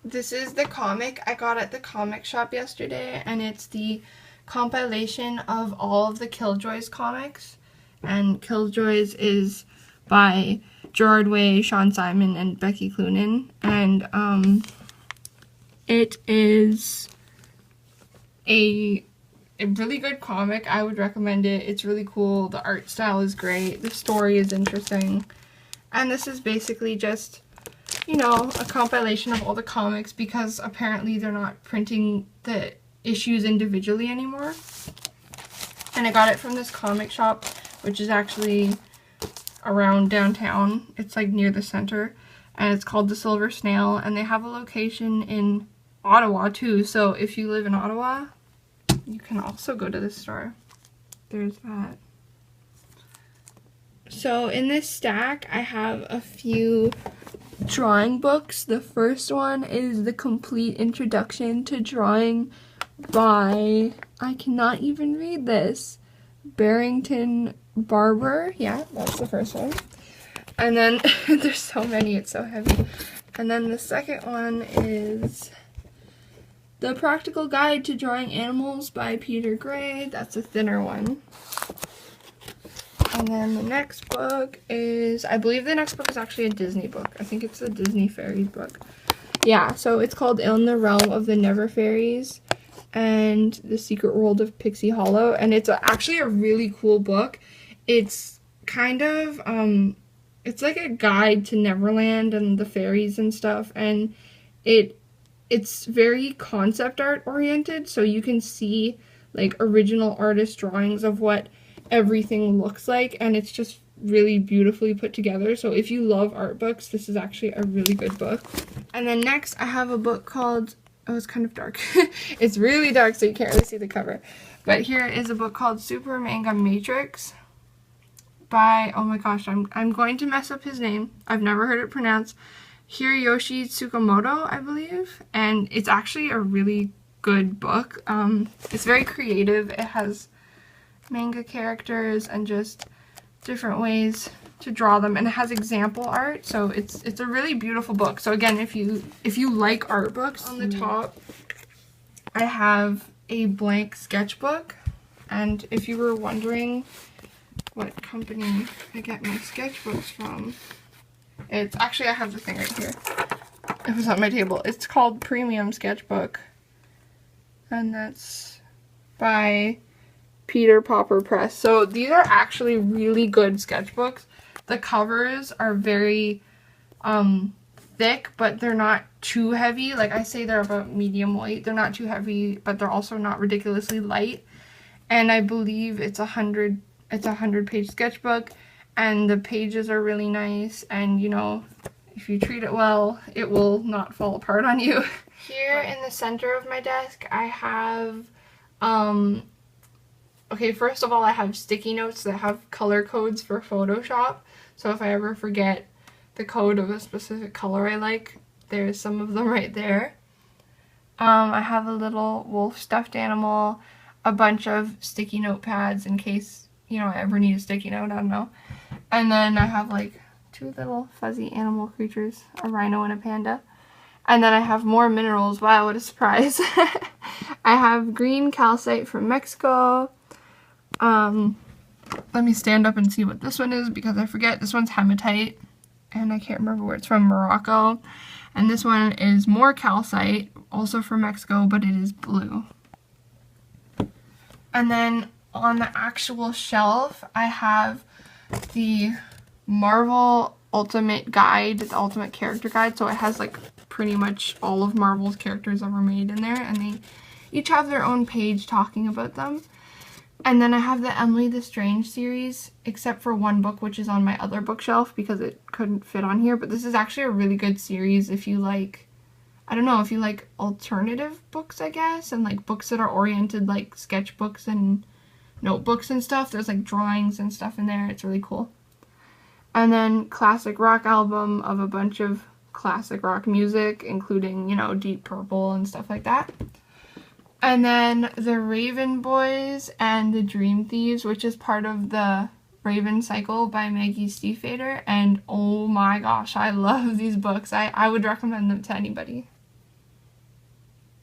This is the comic I got at the comic shop yesterday, and it's the compilation of all of the Killjoys comics. And Killjoys is by Gerard Way, Sean Simon, and Becky Cloonan. And it is a really good comic. I would recommend it. It's really cool. The art style is great. The story is interesting. And this is basically just, you know, a compilation of all the comics because apparently they're not printing the issues individually anymore. And I got it from this comic shop, which is actually around downtown. It's like near the center, and it's called the Silver Snail, and they have a location in Ottawa too. So if you live in Ottawa, you can also go to this store. There's that. So in this stack, I have a few drawing books. The first one is The Complete Introduction to Drawing by, I cannot even read this, Barrington Barber. Yeah, that's the first one. And then there's so many, it's so heavy. And then the second one is The Practical Guide to Drawing Animals by Peter Gray. That's a thinner one. And then the next book is, I believe the next book is actually a Disney book. I think it's a Disney Fairies book. Yeah, so it's called In the Realm of the Never Fairies and the Secret World of Pixie Hollow. And it's actually a really cool book. It's kind of, it's like a guide to Neverland and the fairies and stuff. And it's very concept art oriented. So you can see like original artist drawings of what everything looks like, and it's just really beautifully put together. So if you love art books, this is actually a really good book. And then next I have a book called, oh, it's kind of dark. It's really dark, so you can't really see the cover. But here is a book called Super Manga Matrix by, oh my gosh, I'm going to mess up his name. I've never heard it pronounced. Hiroyoshi Tsukamoto, I believe. And it's actually a really good book. It's very creative. It has manga characters and just different ways to draw them, and it has example art, so it's a really beautiful book. So again, if you like art books, on the top I have a blank sketchbook, and if you were wondering what company I get my sketchbooks from, it's actually, I have the thing right here. It was on my table. It's called Premium Sketchbook, and that's by Peter Popper Press. So these are actually really good sketchbooks. The covers are very thick, but they're not too heavy. Like, I say they're about medium weight. They're not too heavy, but they're also not ridiculously light. And I believe it's a 100-page sketchbook, and the pages are really nice, and you know, if you treat it well, it will not fall apart on you. Here in the center of my desk, I have okay, first of all, I have sticky notes that have color codes for Photoshop. So if I ever forget the code of a specific color I like, there's some of them right there. I have a little wolf stuffed animal, a bunch of sticky note pads in case, you know, I ever need a sticky note, I don't know. And then I have like two little fuzzy animal creatures, a rhino and a panda. And then I have more minerals. Wow, what a surprise. I have green calcite from Mexico. Let me stand up and see what this one is because I forget. This one's hematite, and I can't remember where it's from, Morocco. And this one is more calcite, also from Mexico, but it is blue. And then on the actual shelf, I have the Marvel Ultimate Guide, the Ultimate Character Guide. So it has like pretty much all of Marvel's characters ever made in there, and they each have their own page talking about them. And then I have the Emily the Strange series, except for one book, which is on my other bookshelf because it couldn't fit on here. But this is actually a really good series if you like, I don't know, if you like alternative books, I guess, and like books that are oriented like sketchbooks and notebooks and stuff. There's like drawings and stuff in there. It's really cool. And then classic rock album of a bunch of classic rock music, including, you know, Deep Purple and stuff like that. And then the Raven Boys and the Dream Thieves, which is part of the Raven Cycle by Maggie Stiefvater. And oh my gosh, I love these books. I would recommend them to anybody.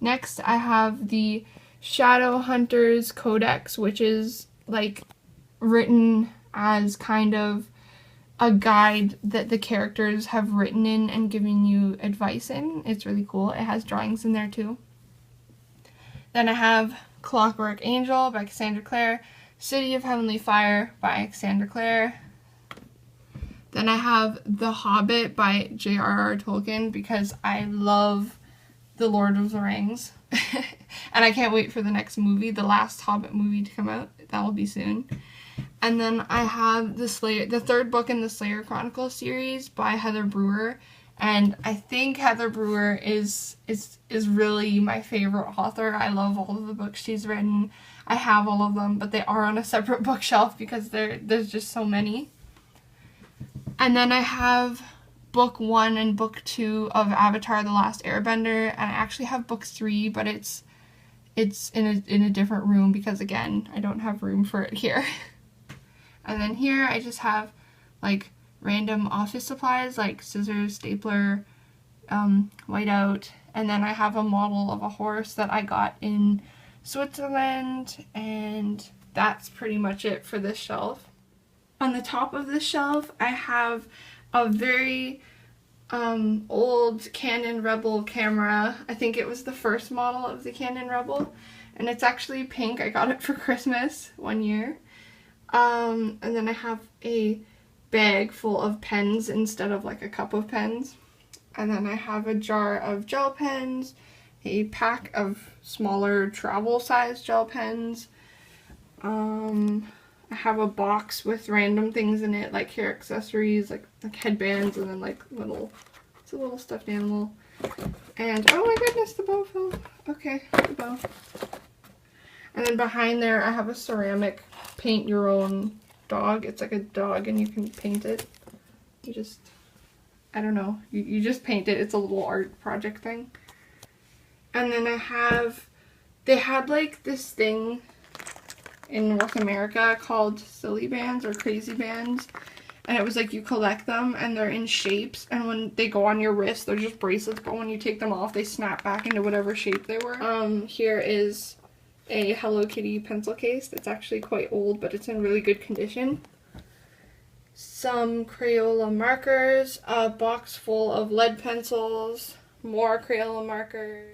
Next, I have the Shadowhunters Codex, which is like written as kind of a guide that the characters have written in and given you advice in. It's really cool. It has drawings in there too. Then I have Clockwork Angel by Cassandra Clare, City of Heavenly Fire by Cassandra Clare. Then I have The Hobbit by J.R.R. Tolkien because I love The Lord of the Rings. And I can't wait for the next movie, the last Hobbit movie to come out. That will be soon. And then I have the third book in the Slayer Chronicles series by Heather Brewer. And I think Heather Brewer is really my favorite author. I love all of the books she's written. I have all of them, but they are on a separate bookshelf because there's just so many. And then I have book 1 and book 2 of Avatar: The Last Airbender, and I actually have book 3, but it's in a different room because, again, I don't have room for it here. And then here I just have like random office supplies like scissors, stapler, whiteout, and then I have a model of a horse that I got in Switzerland, and that's pretty much it for this shelf. On the top of this shelf I have a very old Canon Rebel camera. I think it was the first model of the Canon Rebel, and it's actually pink. I got it for Christmas one year. And then I have a bag full of pens instead of like a cup of pens. And then I have a jar of gel pens, a pack of smaller travel size gel pens. I have a box with random things in it, like hair accessories, like headbands, and then like it's a little stuffed animal. And oh my goodness, the bow fell. Okay, the bow. And then behind there I have a ceramic paint your own dog. It's like a dog and you can paint it. You just, I don't know, you just paint it. It's a little art project thing. And then I have, they had like this thing in North America called silly bands or crazy bands, and it was like you collect them and they're in shapes, and when they go on your wrist they're just bracelets, but when you take them off they snap back into whatever shape they were. Here is a Hello Kitty pencil case that's actually quite old, but it's in really good condition. Some Crayola markers, a box full of lead pencils, more Crayola markers.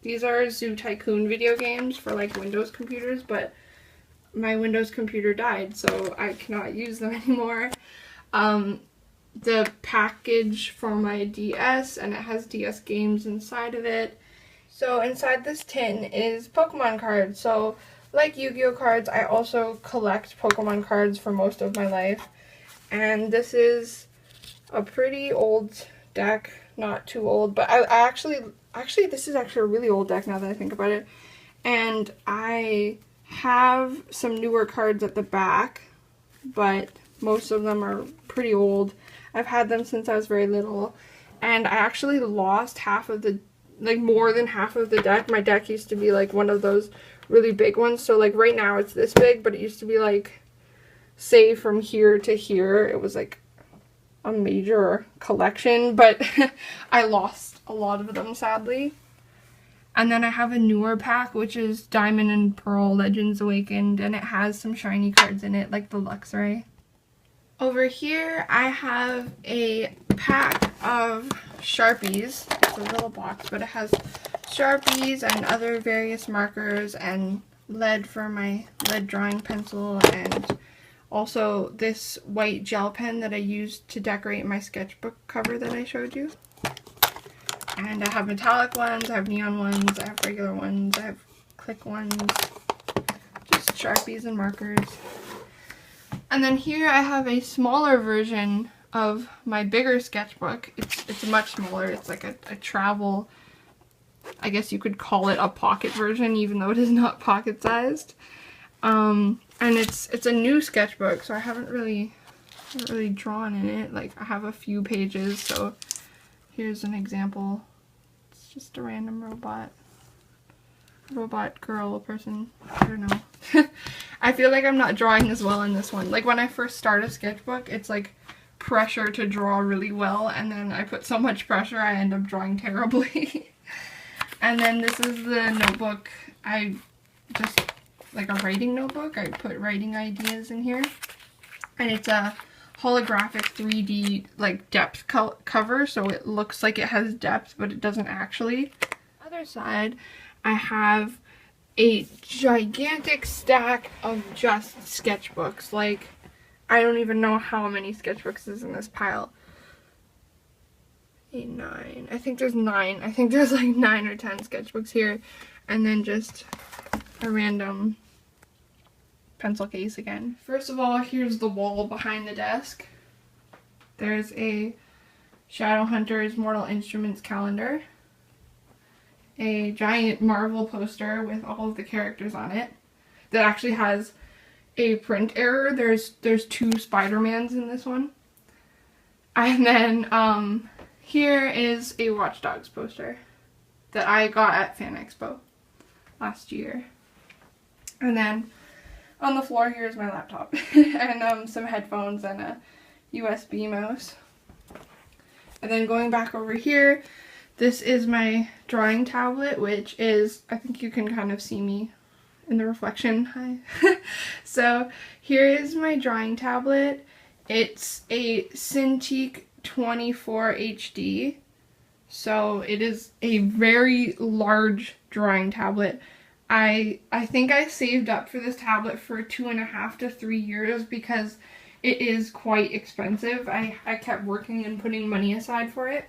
These are Zoo Tycoon video games for like Windows computers, but my Windows computer died, so I cannot use them anymore. The package for my DS, and it has DS games inside of it. So inside this tin is Pokemon cards. So like Yu-Gi-Oh cards, I also collect Pokemon cards for most of my life. And this is a pretty old deck, not too old, but I actually this is actually a really old deck now that I think about it. And I have some newer cards at the back, but most of them are pretty old. I've had them since I was very little, and I actually lost half of the, like more than half of the deck. My deck used to be like one of those really big ones, so like right now it's this big, but it used to be like, say from here to here, it was like a major collection, but I lost a lot of them sadly. And then I have a newer pack, which is Diamond and Pearl Legends Awakened, and it has some shiny cards in it, like the Luxray. Over here, I have a pack of Sharpies. It's a little box, but it has Sharpies and other various markers and lead for my lead drawing pencil, and also this white gel pen that I used to decorate my sketchbook cover that I showed you. And I have metallic ones, I have neon ones, I have regular ones, I have click ones, just Sharpies and markers. And then here I have a smaller version of my bigger sketchbook. It's much smaller. It's like a travel, I guess you could call it a pocket version, even though it is not pocket sized. And it's a new sketchbook, so I haven't really drawn in it. Like I have a few pages, so here's an example. It's just a random robot girl person. I don't know. I feel like I'm not drawing as well in this one. Like when I first start a sketchbook, it's like pressure to draw really well, and then I put so much pressure I end up drawing terribly. And then this is the notebook. I just, like a writing notebook. I put writing ideas in here. And it's a holographic 3D like depth cover, so it looks like it has depth, but it doesn't actually. Other side, I have a gigantic stack of just sketchbooks. Like, I don't even know how many sketchbooks is in this pile. 8, 9. I think there's 9. I think there's like 9 or 10 sketchbooks here, and then just a random pencil case again. First of all, here's the wall behind the desk. There's a Shadowhunters Mortal Instruments calendar, a giant Marvel poster with all of the characters on it that actually has a print error. There's 2 Spider-Mans in this one. And then here is a Watch Dogs poster that I got at Fan Expo last year. And then on the floor, here's my laptop and some headphones and a USB mouse. And then going back over here, this is my drawing tablet, which is, I think you can kind of see me in the reflection. Hi. So here is my drawing tablet. It's a Cintiq 24 HD. So it is a very large drawing tablet. I think I saved up for this tablet for 2.5 to 3 years because it is quite expensive. I kept working and putting money aside for it.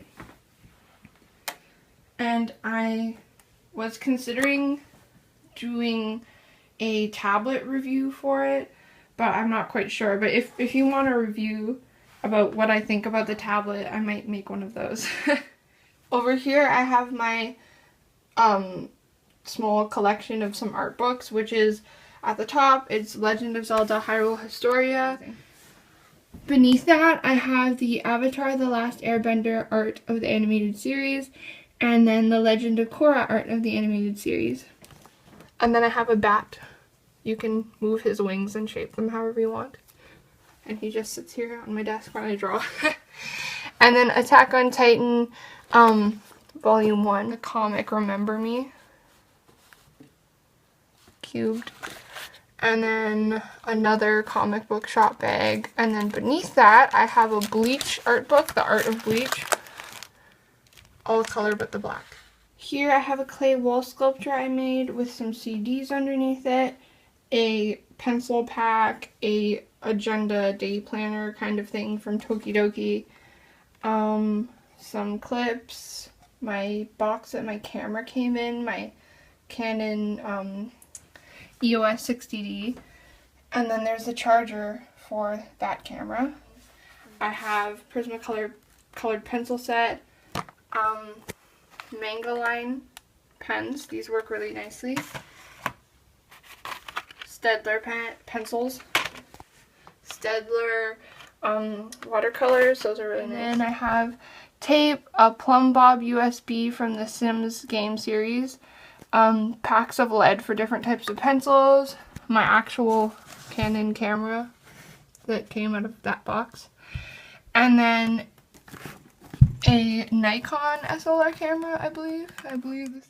And I was considering doing a tablet review for it, but I'm not quite sure. But if you want a review about what I think about the tablet, I might make one of those. Over here I have my small collection of some art books, which is at the top, it's Legend of Zelda Hyrule Historia. Beneath that, I have the Avatar The Last Airbender art of the animated series, and then the Legend of Korra art of the animated series. And then I have a bat. You can move his wings and shape them however you want. And he just sits here on my desk while I draw. And then Attack on Titan, Volume 1, the comic Remember Me. Cubed. And then another comic book shop bag. And then beneath that, I have a Bleach art book, The Art of Bleach. All color but the black. Here I have a clay wall sculpture I made with some CDs underneath it, a pencil pack, a agenda day planner kind of thing from Tokidoki, some clips, my box that my camera came in, my Canon EOS 60D, and then there's a charger for that camera. I have Prismacolor colored pencil set, Manga Line pens, these work really nicely, Staedtler pencils, Staedtler watercolors, those are really nice. And then I have tape, a Plumb Bob USB from the Sims game series, packs of lead for different types of pencils, my actual Canon camera that came out of that box, and then a Nikon SLR camera, I believe this is